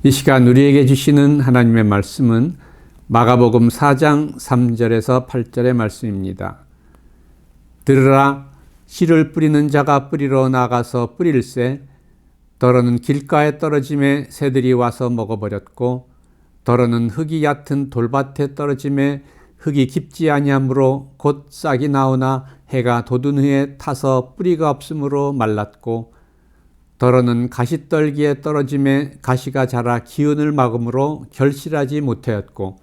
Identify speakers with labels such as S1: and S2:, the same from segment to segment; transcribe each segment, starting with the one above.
S1: 이 시간 우리에게 주시는 하나님의 말씀은 마가복음 4장 3절에서 8절의 말씀입니다. 들으라, 씨를 뿌리는 자가 뿌리러 나가서 뿌릴새 더러는 길가에 떨어짐에 새들이 와서 먹어버렸고 더러는 흙이 얕은 돌밭에 떨어짐에 흙이 깊지 아니하므로 곧 싹이 나오나 해가 돋은 후에 타서 뿌리가 없으므로 말랐고 더러는 가시떨기에 떨어짐에 가시가 자라 기운을 막음으로 결실하지 못하였고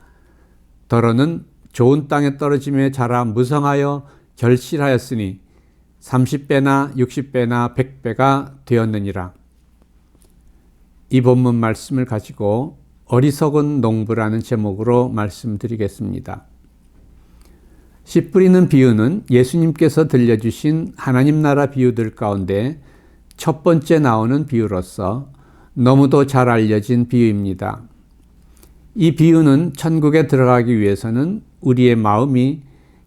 S1: 더러는 좋은 땅에 떨어짐에 자라 무성하여 결실하였으니 30배나 60배나 100배가 되었느니라. 이 본문 말씀을 가지고 어리석은 농부라는 제목으로 말씀드리겠습니다. 씨 뿌리는 비유는 예수님께서 들려주신 하나님 나라 비유들 가운데 첫 번째 나오는 비유로서 너무도 잘 알려진 비유입니다. 이 비유는 천국에 들어가기 위해서는 우리의 마음이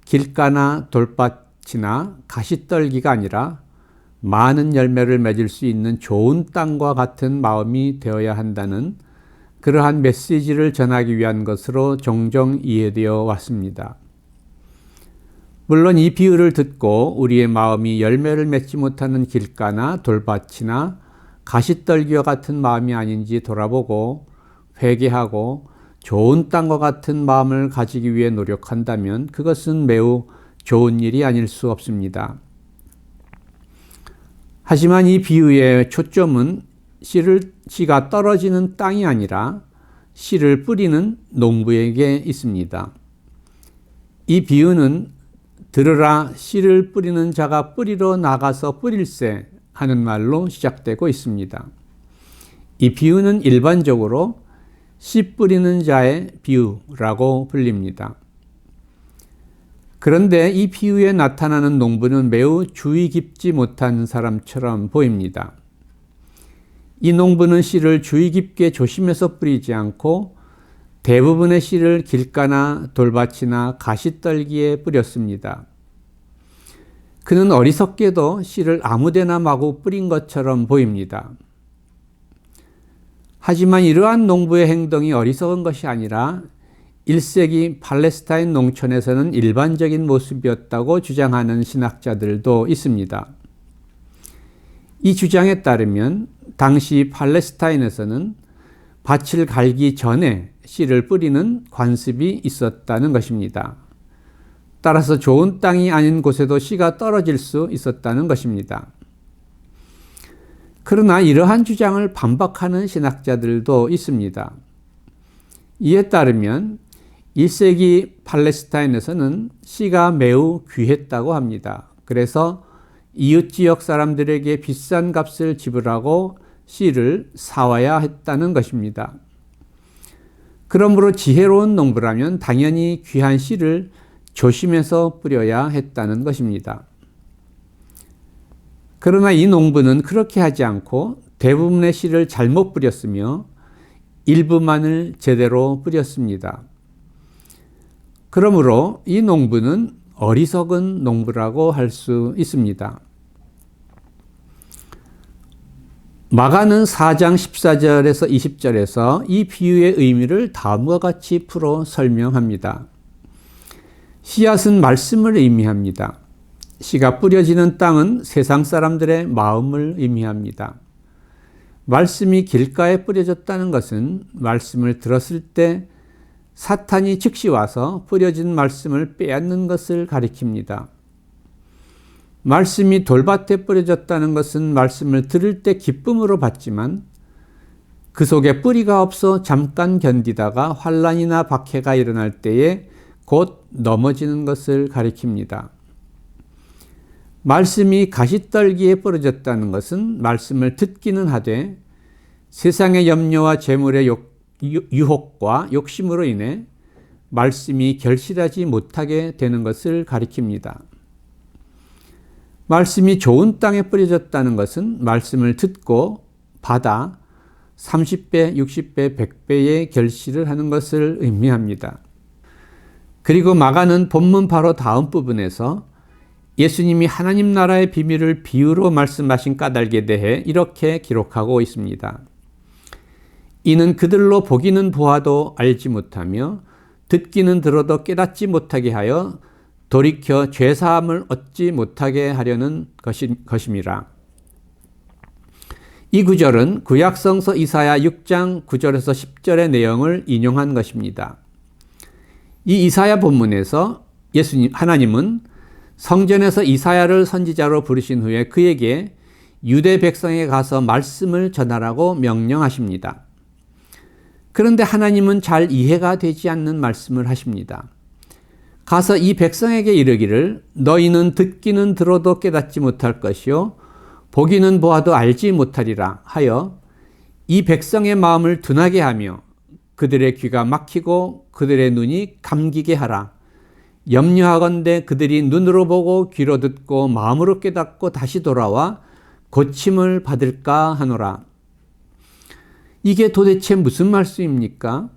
S1: 길가나 돌밭이나 가시떨기가 아니라 많은 열매를 맺을 수 있는 좋은 땅과 같은 마음이 되어야 한다는 그러한 메시지를 전하기 위한 것으로 종종 이해되어 왔습니다. 물론 이 비유를 듣고 우리의 마음이 열매를 맺지 못하는 길가나 돌밭이나 가시떨기와 같은 마음이 아닌지 돌아보고 회개하고 좋은 땅과 같은 마음을 가지기 위해 노력한다면 그것은 매우 좋은 일이 아닐 수 없습니다. 하지만 이 비유의 초점은 씨가 떨어지는 땅이 아니라 씨를 뿌리는 농부에게 있습니다. 이 비유는 들으라, 씨를 뿌리는 자가 뿌리러 나가서 뿌릴새 하는 말로 시작되고 있습니다. 이 비유는 일반적으로 씨 뿌리는 자의 비유라고 불립니다. 그런데 이 비유에 나타나는 농부는 매우 주의 깊지 못한 사람처럼 보입니다. 이 농부는 씨를 주의 깊게 조심해서 뿌리지 않고 대부분의 씨를 길가나 돌밭이나 가시떨기에 뿌렸습니다. 그는 어리석게도 씨를 아무데나 마구 뿌린 것처럼 보입니다. 하지만 이러한 농부의 행동이 어리석은 것이 아니라 1세기 팔레스타인 농촌에서는 일반적인 모습이었다고 주장하는 신학자들도 있습니다. 이 주장에 따르면 당시 팔레스타인에서는 밭을 갈기 전에 씨를 뿌리는 관습이 있었다는 것입니다. 따라서 좋은 땅이 아닌 곳에도 씨가 떨어질 수 있었다는 것입니다. 그러나 이러한 주장을 반박하는 신학자들도 있습니다. 이에 따르면 1세기 팔레스타인에서는 씨가 매우 귀했다고 합니다. 그래서 이웃 지역 사람들에게 비싼 값을 지불하고 씨를 사와야 했다는 것입니다. 그러므로 지혜로운 농부라면 당연히 귀한 씨를 조심해서 뿌려야 했다는 것입니다. 그러나 이 농부는 그렇게 하지 않고 대부분의 씨를 잘못 뿌렸으며 일부만을 제대로 뿌렸습니다. 그러므로 이 농부는 어리석은 농부라고 할 수 있습니다. 마가는 4장 14절에서 20절에서 이 비유의 의미를 다음과 같이 풀어 설명합니다. 씨앗은 말씀을 의미합니다. 씨가 뿌려지는 땅은 세상 사람들의 마음을 의미합니다. 말씀이 길가에 뿌려졌다는 것은 말씀을 들었을 때 사탄이 즉시 와서 뿌려진 말씀을 빼앗는 것을 가리킵니다. 말씀이 돌밭에 뿌려졌다는 것은 말씀을 들을 때 기쁨으로 받지만 그 속에 뿌리가 없어 잠깐 견디다가 환난이나 박해가 일어날 때에 곧 넘어지는 것을 가리킵니다. 말씀이 가시떨기에 뿌려졌다는 것은 말씀을 듣기는 하되 세상의 염려와 재물의 유혹과 욕심으로 인해 말씀이 결실하지 못하게 되는 것을 가리킵니다. 말씀이 좋은 땅에 뿌려졌다는 것은 말씀을 듣고 받아 30배, 60배, 100배의 결실을 하는 것을 의미합니다. 그리고 마가는 본문 바로 다음 부분에서 예수님이 하나님 나라의 비밀을 비유로 말씀하신 까닭에 대해 이렇게 기록하고 있습니다. 이는 그들로 보기는 보아도 알지 못하며 듣기는 들어도 깨닫지 못하게 하여 돌이켜 죄사함을 얻지 못하게 하려는 것임이라. 이 구절은 구약성서 이사야 6장 9절에서 10절의 내용을 인용한 것입니다. 이 이사야 본문에서 하나님은 성전에서 이사야를 선지자로 부르신 후에 그에게 유대 백성에 가서 말씀을 전하라고 명령하십니다. 그런데 하나님은 잘 이해가 되지 않는 말씀을 하십니다. 가서 이 백성에게 이르기를 너희는 듣기는 들어도 깨닫지 못할 것이요 보기는 보아도 알지 못하리라 하여 이 백성의 마음을 둔하게 하며 그들의 귀가 막히고 그들의 눈이 감기게 하라. 염려하건대 그들이 눈으로 보고 귀로 듣고 마음으로 깨닫고 다시 돌아와 고침을 받을까 하노라. 이게 도대체 무슨 말씀입니까?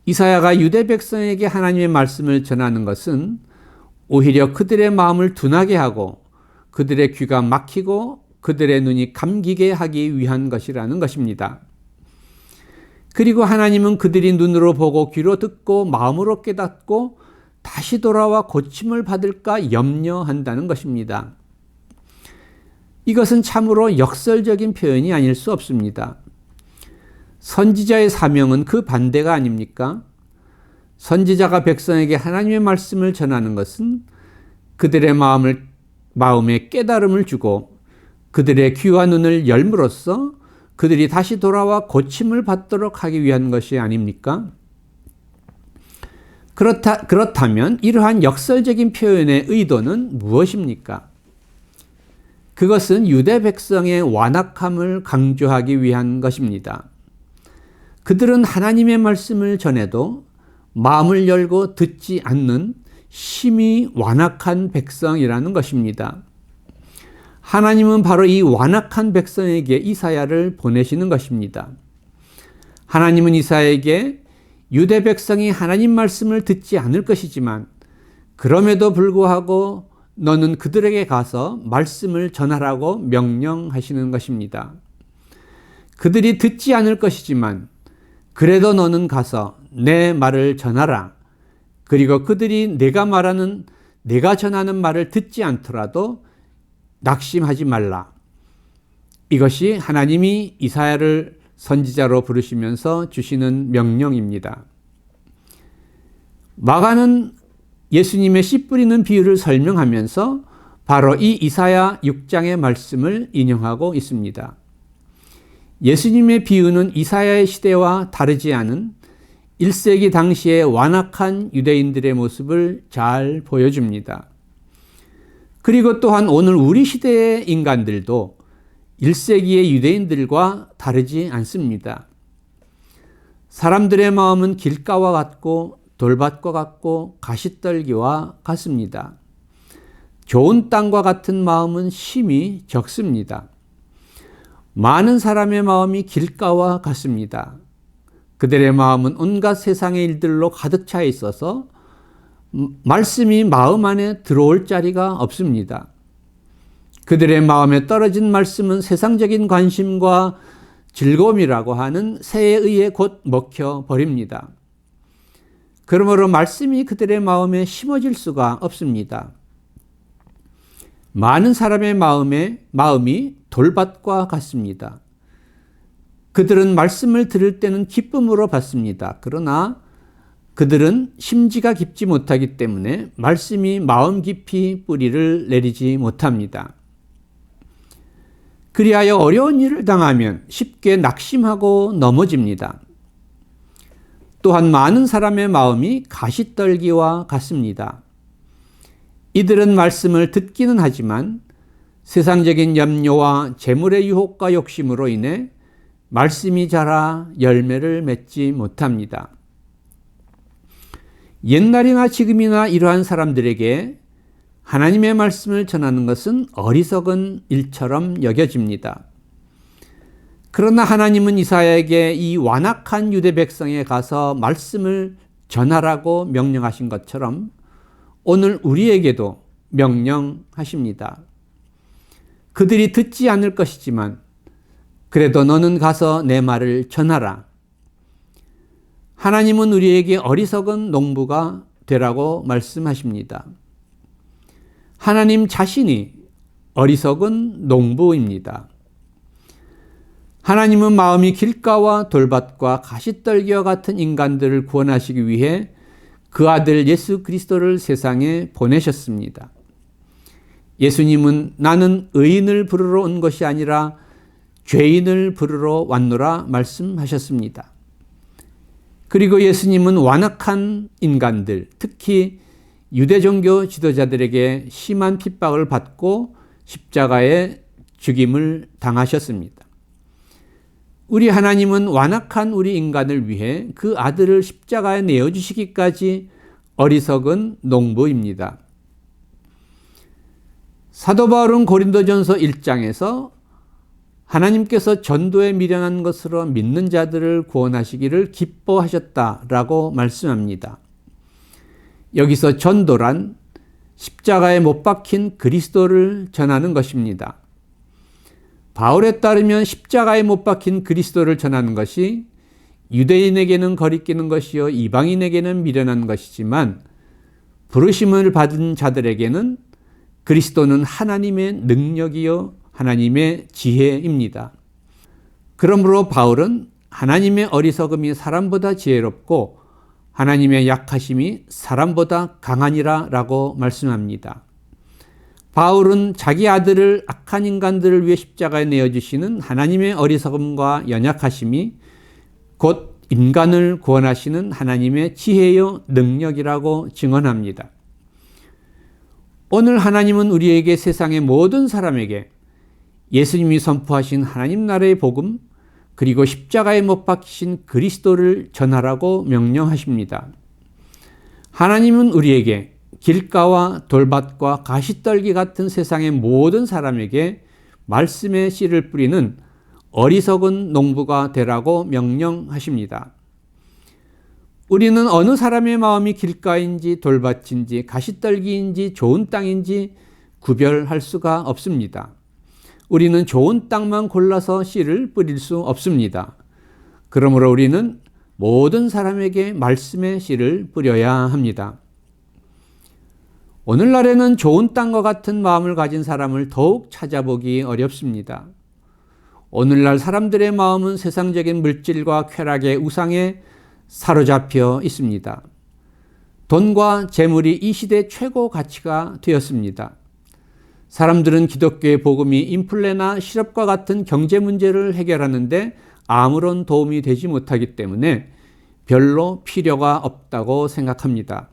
S1: 이사야가 유대 백성에게 하나님의 말씀을 전하는 것은 오히려 그들의 마음을 둔하게 하고 그들의 귀가 막히고 그들의 눈이 감기게 하기 위한 것이라는 것입니다. 그리고 하나님은 그들이 눈으로 보고 귀로 듣고 마음으로 깨닫고 다시 돌아와 고침을 받을까 염려한다는 것입니다. 이것은 참으로 역설적인 표현이 아닐 수 없습니다. 선지자의 사명은 그 반대가 아닙니까? 선지자가 백성에게 하나님의 말씀을 전하는 것은 그들의 마음에 깨달음을 주고 그들의 귀와 눈을 열므로써 그들이 다시 돌아와 고침을 받도록 하기 위한 것이 아닙니까? 그렇다면 이러한 역설적인 표현의 의도는 무엇입니까? 그것은 유대 백성의 완악함을 강조하기 위한 것입니다. 그들은 하나님의 말씀을 전해도 마음을 열고 듣지 않는 심히 완악한 백성이라는 것입니다. 하나님은 바로 이 완악한 백성에게 이사야를 보내시는 것입니다. 하나님은 이사야에게 유대 백성이 하나님 말씀을 듣지 않을 것이지만 그럼에도 불구하고 너는 그들에게 가서 말씀을 전하라고 명령하시는 것입니다. 그들이 듣지 않을 것이지만 그래도 너는 가서 내 말을 전하라. 그리고 그들이 내가 전하는 말을 듣지 않더라도 낙심하지 말라. 이것이 하나님이 이사야를 선지자로 부르시면서 주시는 명령입니다. 마가는 예수님의 씨 뿌리는 비유를 설명하면서 바로 이 이사야 6장의 말씀을 인용하고 있습니다. 예수님의 비유는 이사야의 시대와 다르지 않은 1세기 당시의 완악한 유대인들의 모습을 잘 보여줍니다. 그리고 또한 오늘 우리 시대의 인간들도 1세기의 유대인들과 다르지 않습니다. 사람들의 마음은 길가와 같고 돌밭과 같고 가시떨기와 같습니다. 좋은 땅과 같은 마음은 심히 적습니다. 많은 사람의 마음이 길가와 같습니다. 그들의 마음은 온갖 세상의 일들로 가득 차 있어서 말씀이 마음 안에 들어올 자리가 없습니다. 그들의 마음에 떨어진 말씀은 세상적인 관심과 즐거움이라고 하는 새에 의해 곧 먹혀 버립니다. 그러므로 말씀이 그들의 마음에 심어질 수가 없습니다. 많은 사람의 마음이 돌밭과 같습니다. 그들은 말씀을 들을 때는 기쁨으로 받습니다. 그러나 그들은 심지가 깊지 못하기 때문에 말씀이 마음 깊이 뿌리를 내리지 못합니다. 그리하여 어려운 일을 당하면 쉽게 낙심하고 넘어집니다. 또한 많은 사람의 마음이 가시떨기와 같습니다. 이들은 말씀을 듣기는 하지만 세상적인 염려와 재물의 유혹과 욕심으로 인해 말씀이 자라 열매를 맺지 못합니다. 옛날이나 지금이나 이러한 사람들에게 하나님의 말씀을 전하는 것은 어리석은 일처럼 여겨집니다. 그러나 하나님은 이사야에게 이 완악한 유대 백성에 가서 말씀을 전하라고 명령하신 것처럼 오늘 우리에게도 명령하십니다. 그들이 듣지 않을 것이지만 그래도 너는 가서 내 말을 전하라. 하나님은 우리에게 어리석은 농부가 되라고 말씀하십니다. 하나님 자신이 어리석은 농부입니다. 하나님은 마음이 길가와 돌밭과 가시떨기와 같은 인간들을 구원하시기 위해 그 아들 예수 그리스도를 세상에 보내셨습니다. 예수님은 나는 의인을 부르러 온 것이 아니라 죄인을 부르러 왔노라 말씀하셨습니다. 그리고 예수님은 완악한 인간들, 특히 유대종교 지도자들에게 심한 핍박을 받고 십자가에 죽임을 당하셨습니다. 우리 하나님은 완악한 우리 인간을 위해 그 아들을 십자가에 내어주시기까지 어리석은 농부입니다. 사도 바울은 고린도전서 1장에서 하나님께서 전도에 미련한 것으로 믿는 자들을 구원하시기를 기뻐하셨다라고 말씀합니다. 여기서 전도란 십자가에 못 박힌 그리스도를 전하는 것입니다. 바울에 따르면 십자가에 못 박힌 그리스도를 전하는 것이 유대인에게는 거리끼는 것이요 이방인에게는 미련한 것이지만 부르심을 받은 자들에게는 그리스도는 하나님의 능력이요 하나님의 지혜입니다. 그러므로 바울은 하나님의 어리석음이 사람보다 지혜롭고 하나님의 약하심이 사람보다 강하니라 라고 말씀합니다. 바울은 자기 아들을 악한 인간들을 위해 십자가에 내어주시는 하나님의 어리석음과 연약하심이 곧 인간을 구원하시는 하나님의 지혜요 능력이라고 증언합니다. 오늘 하나님은 우리에게 세상의 모든 사람에게 예수님이 선포하신 하나님 나라의 복음 그리고 십자가에 못 박히신 그리스도를 전하라고 명령하십니다. 하나님은 우리에게 길가와 돌밭과 가시떨기 같은 세상의 모든 사람에게 말씀의 씨를 뿌리는 어리석은 농부가 되라고 명령하십니다. 우리는 어느 사람의 마음이 길가인지 돌밭인지 가시떨기인지 좋은 땅인지 구별할 수가 없습니다. 우리는 좋은 땅만 골라서 씨를 뿌릴 수 없습니다. 그러므로 우리는 모든 사람에게 말씀의 씨를 뿌려야 합니다. 오늘날에는 좋은 땅과 같은 마음을 가진 사람을 더욱 찾아보기 어렵습니다. 오늘날 사람들의 마음은 세상적인 물질과 쾌락의 우상에 사로잡혀 있습니다. 돈과 재물이 이 시대 최고 가치가 되었습니다. 사람들은 기독교의 복음이 인플레나 실업과 같은 경제 문제를 해결하는데 아무런 도움이 되지 못하기 때문에 별로 필요가 없다고 생각합니다.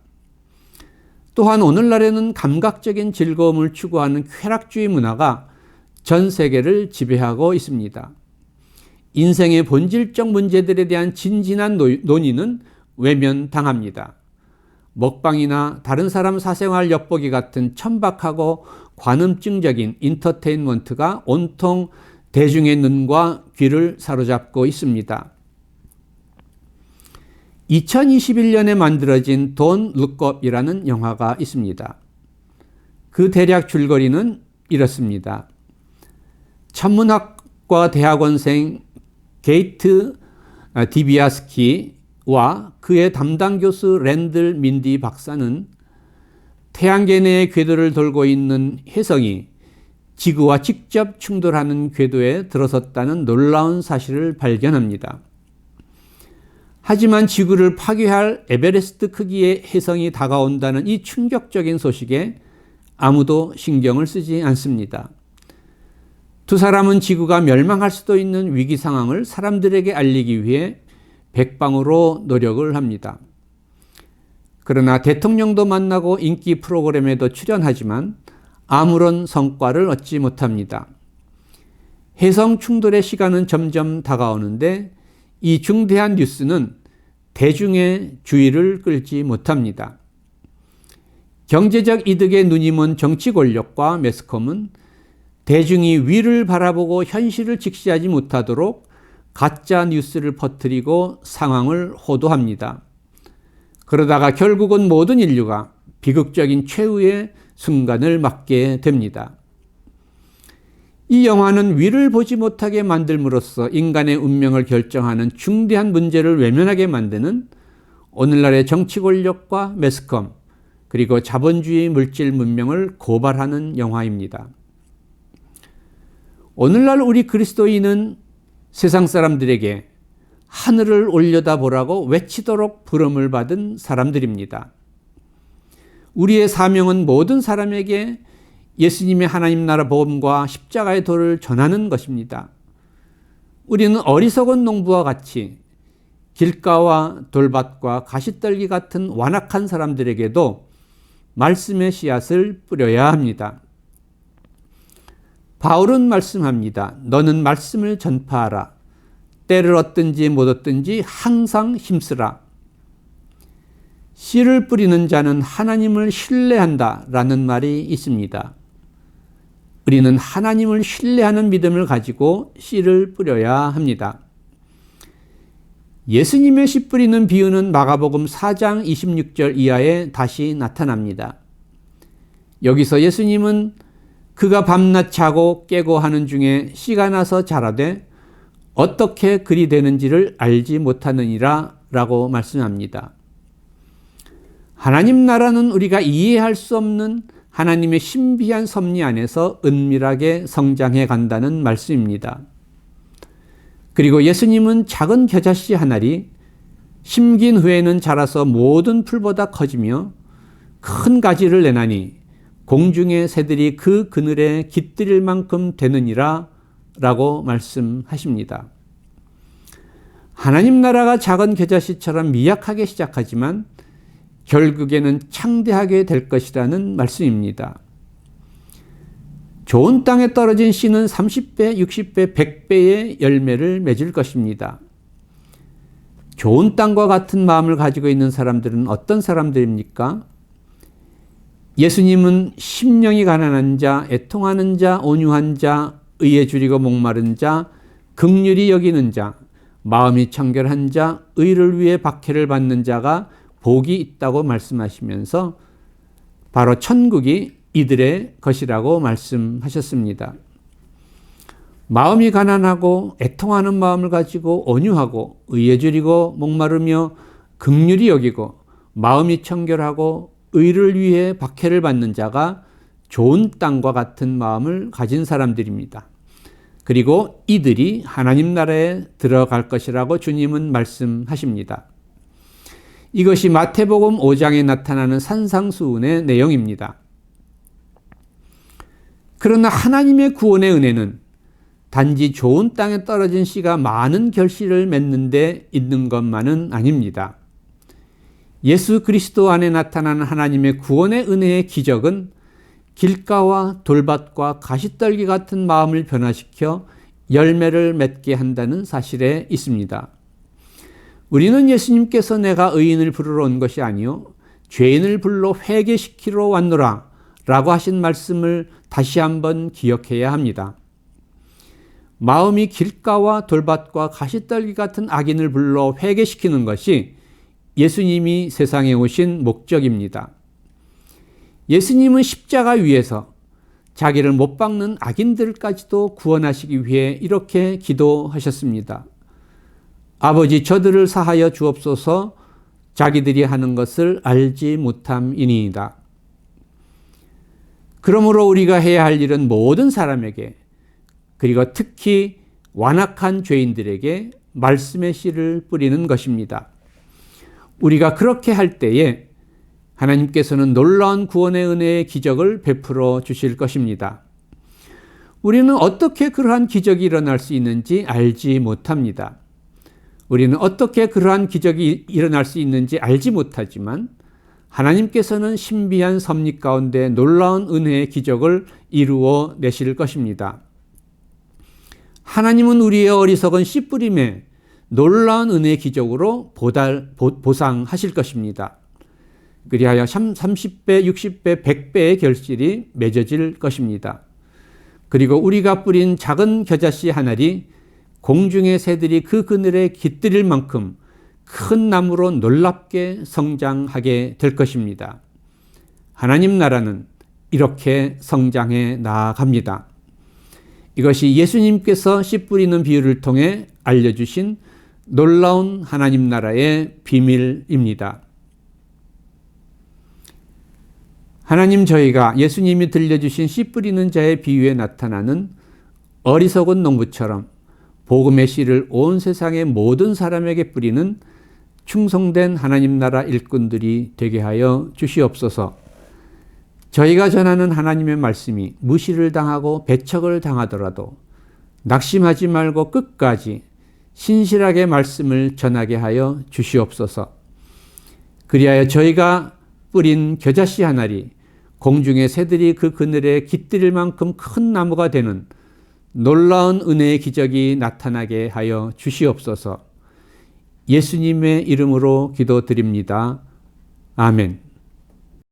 S1: 또한 오늘날에는 감각적인 즐거움을 추구하는 쾌락주의 문화가 전 세계를 지배하고 있습니다. 인생의 본질적 문제들에 대한 진진한 논의는 외면당합니다. 먹방이나 다른 사람 사생활 엿보기 같은 천박하고 관음증적인 인터테인먼트가 온통 대중의 눈과 귀를 사로잡고 있습니다. 2021년에 만들어진 Don't Look Up이라는 영화가 있습니다. 그 대략 줄거리는 이렇습니다. 천문학과 대학원생 게이트 디비아스키와 그의 담당 교수 랜들 민디 박사는 태양계 내의 궤도를 돌고 있는 혜성이 지구와 직접 충돌하는 궤도에 들어섰다는 놀라운 사실을 발견합니다. 하지만 지구를 파괴할 에베레스트 크기의 혜성이 다가온다는 이 충격적인 소식에 아무도 신경을 쓰지 않습니다. 두 사람은 지구가 멸망할 수도 있는 위기 상황을 사람들에게 알리기 위해 백방으로 노력을 합니다. 그러나 대통령도 만나고 인기 프로그램에도 출연하지만 아무런 성과를 얻지 못합니다. 혜성 충돌의 시간은 점점 다가오는데 이 중대한 뉴스는 대중의 주의를 끌지 못합니다. 경제적 이득에 눈이 먼 정치 권력과 매스컴은 대중이 위를 바라보고 현실을 직시하지 못하도록 가짜 뉴스를 퍼뜨리고 상황을 호도합니다. 그러다가 결국은 모든 인류가 비극적인 최후의 순간을 맞게 됩니다. 이 영화는 위를 보지 못하게 만들므로써 인간의 운명을 결정하는 중대한 문제를 외면하게 만드는 오늘날의 정치 권력과 매스컴, 그리고 자본주의 물질 문명을 고발하는 영화입니다. 오늘날 우리 그리스도인은 세상 사람들에게 하늘을 올려다보라고 외치도록 부름을 받은 사람들입니다. 우리의 사명은 모든 사람에게 예수님의 하나님 나라 복음과 십자가의 도를 전하는 것입니다. 우리는 어리석은 농부와 같이 길가와 돌밭과 가시떨기 같은 완악한 사람들에게도 말씀의 씨앗을 뿌려야 합니다. 바울은 말씀합니다. 너는 말씀을 전파하라. 때를 얻든지 못 얻든지 항상 힘쓰라. 씨를 뿌리는 자는 하나님을 신뢰한다 라는 말이 있습니다. 우리는 하나님을 신뢰하는 믿음을 가지고 씨를 뿌려야 합니다. 예수님의 씨 뿌리는 비유는 마가복음 4장 26절 이하에 다시 나타납니다. 여기서 예수님은 그가 밤낮 자고 깨고 하는 중에 씨가 나서 자라되 어떻게 그리 되는지를 알지 못하느니라 라고 말씀합니다. 하나님 나라는 우리가 이해할 수 없는 하나님의 신비한 섭리 안에서 은밀하게 성장해 간다는 말씀입니다. 그리고 예수님은 작은 겨자씨 한 알이 심긴 후에는 자라서 모든 풀보다 커지며 큰 가지를 내나니 공중의 새들이 그 그늘에 깃들일 만큼 되느니라 라고 말씀하십니다. 하나님 나라가 작은 겨자씨처럼 미약하게 시작하지만 결국에는 창대하게 될 것이라는 말씀입니다. 좋은 땅에 떨어진 씨는 30배, 60배, 100배의 열매를 맺을 것입니다. 좋은 땅과 같은 마음을 가지고 있는 사람들은 어떤 사람들입니까? 예수님은 심령이 가난한 자, 애통하는 자, 온유한 자, 의에 줄이고 목마른 자, 긍휼히 여기는 자, 마음이 청결한 자, 의를 위해 박해를 받는 자가 복이 있다고 말씀하시면서 바로 천국이 이들의 것이라고 말씀하셨습니다. 마음이 가난하고 애통하는 마음을 가지고 온유하고 의에 줄이고 목마르며 긍휼히 여기고 마음이 청결하고 의를 위해 박해를 받는 자가 좋은 땅과 같은 마음을 가진 사람들입니다. 그리고 이들이 하나님 나라에 들어갈 것이라고 주님은 말씀하십니다. 이것이 마태복음 5장에 나타나는 산상수훈의 내용입니다. 그러나 하나님의 구원의 은혜는 단지 좋은 땅에 떨어진 씨가 많은 결실을 맺는 데 있는 것만은 아닙니다. 예수 그리스도 안에 나타나는 하나님의 구원의 은혜의 기적은 길가와 돌밭과 가시떨기 같은 마음을 변화시켜 열매를 맺게 한다는 사실에 있습니다. 우리는 예수님께서 내가 의인을 부르러 온 것이 아니요 죄인을 불러 회개시키러 왔노라 라고 하신 말씀을 다시 한번 기억해야 합니다. 마음이 길가와 돌밭과 가시떨기 같은 악인을 불러 회개시키는 것이 예수님이 세상에 오신 목적입니다. 예수님은 십자가 위에서 자기를 못 박는 악인들까지도 구원하시기 위해 이렇게 기도하셨습니다. 아버지, 저들을 사하여 주옵소서. 자기들이 하는 것을 알지 못함이니이다. 그러므로 우리가 해야 할 일은 모든 사람에게, 그리고 특히 완악한 죄인들에게 말씀의 씨를 뿌리는 것입니다. 우리가 그렇게 할 때에 하나님께서는 놀라운 구원의 은혜의 기적을 베풀어 주실 것입니다. 우리는 어떻게 그러한 기적이 일어날 수 있는지 알지 못합니다. 우리는 어떻게 그러한 기적이 일어날 수 있는지 알지 못하지만 하나님께서는 신비한 섭리 가운데 놀라운 은혜의 기적을 이루어 내실 것입니다. 하나님은 우리의 어리석은 씨 뿌림에 놀라운 은혜의 기적으로 보상하실 것입니다. 그리하여 30배, 60배, 100배의 결실이 맺어질 것입니다. 그리고 우리가 뿌린 작은 겨자씨 한 알이 공중의 새들이 그 그늘에 깃들일 만큼 큰 나무로 놀랍게 성장하게 될 것입니다. 하나님 나라는 이렇게 성장해 나아갑니다. 이것이 예수님께서 씨 뿌리는 비유를 통해 알려주신 놀라운 하나님 나라의 비밀입니다. 하나님, 저희가 예수님이 들려주신 씨 뿌리는 자의 비유에 나타나는 어리석은 농부처럼 복음의 씨를 온 세상의 모든 사람에게 뿌리는 충성된 하나님 나라 일꾼들이 되게 하여 주시옵소서. 저희가 전하는 하나님의 말씀이 무시를 당하고 배척을 당하더라도 낙심하지 말고 끝까지 신실하게 말씀을 전하게 하여 주시옵소서. 그리하여 저희가 뿌린 겨자씨 한 알이 공중의 새들이 그 그늘에 깃들일 만큼 큰 나무가 되는 놀라운 은혜의 기적이 나타나게 하여 주시옵소서. 예수님의 이름으로 기도드립니다. 아멘.